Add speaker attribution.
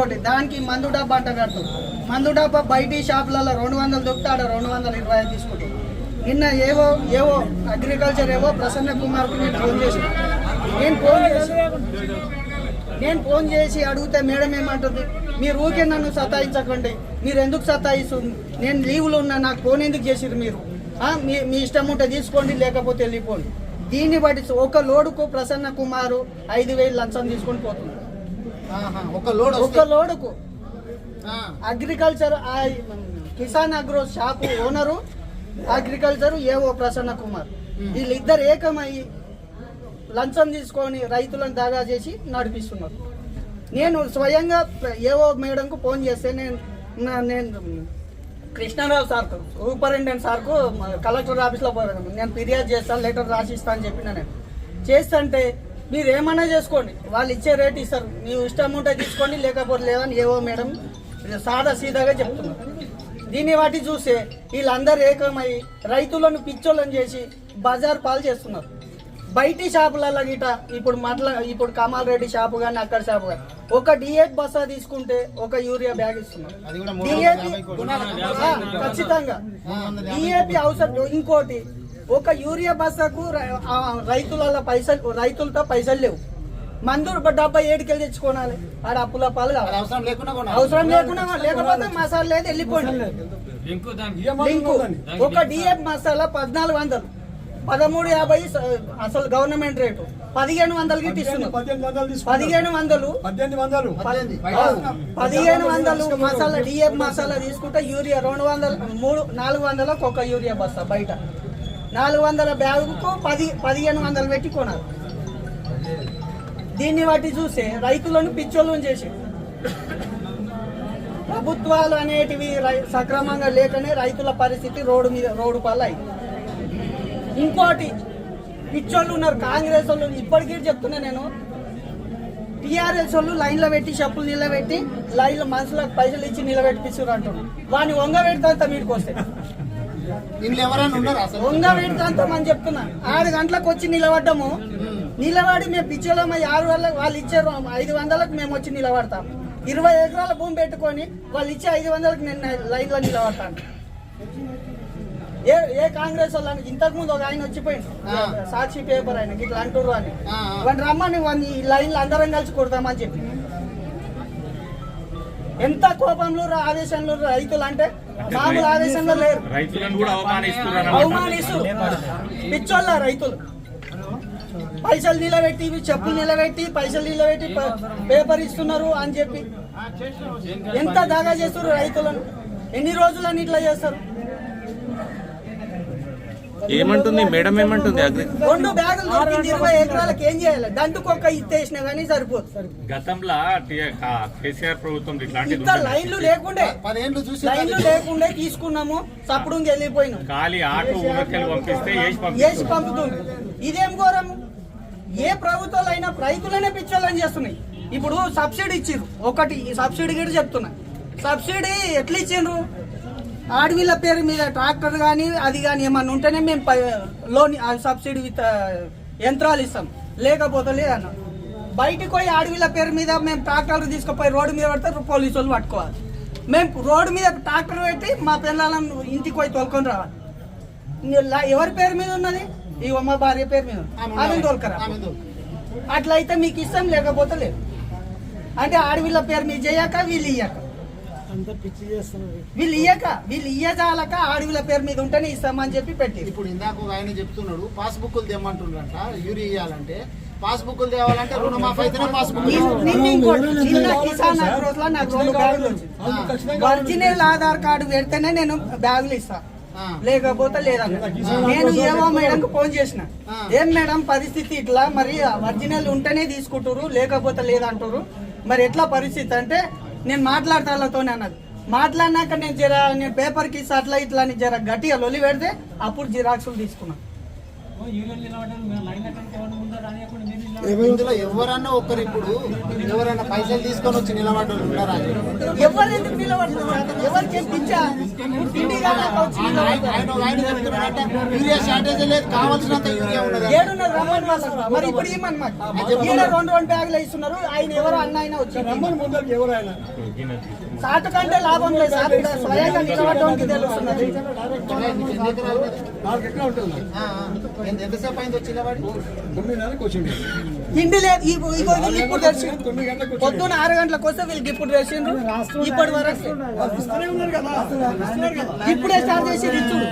Speaker 1: ఇంకోటి దానికి మందు డబ్బా అంట కడుతుంది. మందు డబ్బా బయటి షాపులలో 200 దొరికితే ఆడ 225 తీసుకుంటాం. నిన్న ఏవో అగ్రికల్చర్ ప్రసన్న కుమార్కు నేను ఫోన్ చేసి అడిగితే మేడం ఏమంటుంది, మీరు ఊకే నన్ను సతాయించకండి, మీరు ఎందుకు సతాయిస్తుంది, నేను లీవ్లో ఉన్నా, నాకు ఫోన్ ఎందుకు చేసిరు మీరు, మీ ఇష్టం ఉంటే తీసుకోండి లేకపోతే వెళ్ళిపోండి. దీన్ని బట్టి ఒక లోడుకు ప్రసన్న కుమారు 5,000 లంచం తీసుకొని పోతుంది. ఒక లోడుకు agriculture Kisan agro shop owner, agriculture Prasanna Kumar, వీళ్ళిద్దరు ఏకమయ్యి లంచం తీసుకొని రైతులను దాగా చేసి నడిపిస్తున్నారు. నేను స్వయంగా మేడంకు ఫోన్ చేస్తే నేను కృష్ణారావు సార్కు, సూపరింటెండెంట్ సార్కు కలెక్టర్ ఆఫీస్లో నేను ఫిర్యాదు చేస్తాను, లెటర్ రాసిస్తాను అని చెప్పిన. నేను చేస్తుంటే మీరు ఏమన్నా చేసుకోండి, వాళ్ళు ఇచ్చే రేట్ ఇస్తారు, ನೀವು ఇష్టం ఉంటే తీసుకోండి లేకపోతే లేదని మేడం సాదా సీదాగా చెప్తున్నారు. దీన్ని వాటి చూస్తే వీళ్ళందరూ ఏకమై రైతులను పిచ్చోళ్ళని చేసి బజార్ పాలు చేస్తున్నారు. బయటి షాపులలో గిట ఇప్పుడు కమాల్ రెడ్డి షాపు కానీ అక్కడ షాపు కానీ ఒక డిఏపి బస్సా తీసుకుంటే ఒక యూరియా బ్యాగ్ ఇస్తున్నారు. ఖచ్చితంగా డిఏపి అవసరం. ఇంకోటి ఒక యూరియా బస్సాకు రైతులతో పైసలు లేవు. మందు డబ్బా ఏడుకెళ్ళి తెచ్చుకోవాలి, ఆడ అప్పుల పాలు కావాలి. అవసరం లేకుండా లేకపోతే మసాలా లేదు వెళ్ళిపోండి. లింకు ఒక డిఏపి మసాలా 1400, 1350 అసలు గవర్నమెంట్ రేటు, 1500 గిట్ ఇస్తున్నారు. 1500 మసాలా డిఏపి మసాలా తీసుకుంటే యూరియా 400 ఒక యూరియా బస్తా బయట 400 బ్యాగుకు 1500 పెట్టి కొనాలి. దీన్ని బట్టి చూస్తే రైతులను పిచ్చోళ్ళని చేసి ప్రభుత్వాలు అనేటివి సక్రమంగా లేకనే రైతుల పరిస్థితి రోడ్డు పాలు అయింది. ఇంకోటి పిచ్చోళ్ళు ఉన్నారు, కాంగ్రెస్ వాళ్ళు ఇప్పటికీ చెప్తున్నా నేను, టీఆర్ఎస్ వాళ్ళు లైన్లో పెట్టి చెప్పులు నిలబెట్టి లైన్లో మనుషులకు పైసలు ఇచ్చి నిలబెట్టిస్తారు అంటున్నారు. వాడిని వంగ పెడతా మీదకి వస్తే వంగ పెడతా అని చెప్తున్నా. 6 గంటలకు వచ్చి నిలబడి మేము పిచ్చోళ్ళమ్మ 6 వాళ్ళు ఇచ్చారు 500లకు మేము వచ్చి నిలబడతాం. 20 ఎకరాల భూమి పెట్టుకొని వాళ్ళు ఇచ్చే 500లకు నేను లైన్లో నిలబడతాను. ఏ కాంగ్రెస్ వాళ్ళని ఇంతకు ముందు ఒక ఆయన వచ్చిపోయింది, సాక్షి పేపర్ ఆయన ఇట్లా అంటుర్రు అని, వాడిని రమ్మని ఈ లైన్లో అందరం కలిసి కొడతామని చెప్పి. ఎంత కోపంలో ఆవేశంలో రైతులు అంటే మామూలు ఆవేశంలో లేరు, అవమానిస్తూ పిచ్చోళ్ళ రైతులు. పైసలు నిలబెట్టి చెప్పులు నిలబెట్టి పైసలు నిలబెట్టి పేపర్ ఇస్తున్నారు అని చెప్పి ఎంత దాగా చేస్తున్నారు రైతులను. ఎన్ని రోజులని ఇట్లా చేస్తారు?
Speaker 2: ఏమంటుంది మేడం, ఏమంటుంది?
Speaker 1: 2 బ్యాగులు దొరికింది 20 ఎకరాలకు, ఏం చేయాలి? దంటుకొక్క ఇచ్చేసినా కానీ సరిపోతుంది.
Speaker 2: గతంలో కేసీఆర్ ప్రభుత్వం
Speaker 1: ఇంత లైన్లు లేకుండే తీసుకున్నాము, సప్పుడు వెళ్ళిపోయినాం,
Speaker 2: ఖాళీ ఆటో
Speaker 1: వేసి పంపుతుంది. ఇదేం ఘోరం? ఏ ప్రభుత్వాలు అయినా రైతులనే పిచ్చోళ్ళని చేస్తున్నాయి. ఇప్పుడు సబ్సిడీ ఇచ్చిర్రు, ఒకటి సబ్సిడీ కూడా చెప్తున్నా. సబ్సిడీ ఎట్లా ఇచ్చిండ్రు? ఆడవిళ్ళ పేరు మీద ట్రాక్టర్ కానీ అది కానీ ఏమన్నా ఉంటేనే మేము లోన్ సబ్సిడీ విత్ యంత్రాలు ఇస్తాం, లేకపోతే లేదన్న. బయటికి పోయి ఆడవిళ్ళ పేరు మీద మేము ట్రాక్టర్లు తీసుకుపోయి రోడ్డు మీద పెడితే పోలీసు వాళ్ళు పట్టుకోవాలి. మేము రోడ్డు మీద ట్రాక్టర్ పెట్టి మా పిల్లలను ఇంటికి పోయి తోలుకొని రావాలి. ఎవరి పేరు మీద ఉన్నది? ఈ మా భార్య పేరు మీద ఆమె తోలుకరా. అట్లయితే మీకు ఇస్తాం, లేకపోతే లేదు. అంటే ఆడవిళ్ళ పేరు మీద చేయక వీళ్ళు ఇయ్యజాలక ఆడవిళ్ళ పేరు మీద ఉంటేనే ఇస్తామని చెప్పి పెట్టి.
Speaker 3: ఇప్పుడు ఇందాక ఆయన చెప్తున్నాడు పాస్బుక్లు తెమ్మంటున్నారంట, యూరియా ఇవ్వాలంటే పాస్బుక్లు తేవాలంటే రుణమాఫీ అయితేనే పాస్బుక్.
Speaker 1: కిసాన్ అగ్రోస్ లో నాకు 2 బ్యాగులు వచ్చింది. ఒరిజినల్ ఆధార్ కార్డు పెడితేనే నేను బ్యాగులు ఇస్తా, లేకపోతే లేదన్న. నేను మేడం ఫోన్ చేసిన, ఏం మేడం పరిస్థితి ఇట్లా, మరి ఒరిజినల్ ఉంటేనే తీసుకుంటారు లేకపోతే లేదంటారు, మరి ఎట్లా పరిస్థితి అంటే నేను మాట్లాడతాలతోనే అన్నది. మాట్లాడినాక నేను పేపర్కి ఇస్తా అట్లా ఇట్లా అని జర గట్టిగా లొలి పెడితే అప్పుడు జిరాక్సులు తీసుకున్నాను.
Speaker 3: ఇందులో ఎవరన్నా ఒక్కరు ఇప్పుడు ఎవరైనా పైసలు తీసుకొని వచ్చి నిలబడ్డోళ్ళు ఉన్నారా అని?
Speaker 1: ఎవరు ఎందుకు నిలబడుతున్నారు? ఎవరికి ఇచ్చా తిండి కాక వచ్చి నిలబడతారు.
Speaker 3: ఆయన చెప్తున్నాడంటే యూరియా షార్టేజ్ లేదు, కావాల్సినంత యూరియా ఉన్నది.
Speaker 1: ఏడున్నర రమ్మని వాళ్ళకి. మరి ఇప్పుడు ఇమ్మని మాకు ఈడ రెండు బ్యాగులు ఇస్తున్నారు. ఆయన ఎవరు అన్న అయినా వచ్చి సాటు కంటే లాభం లేదు సార్. ఇక్కడ స్వయంగా నిలబడడానికి తెలుస్తున్నది.
Speaker 3: ఎంతసేపు అయింది వచ్చి నిలబడి?
Speaker 1: తిండి లేదు. ఇగో వీళ్ళు ఇప్పుడు తెచ్చి పొద్దున్న 6 గంటలకు వస్తే వీళ్ళకి ఇప్పుడు తెచ్చిండ్రు. ఇప్పటి వరకు ఇప్పుడే స్టార్ట్ చేసి ఇచ్చుడు.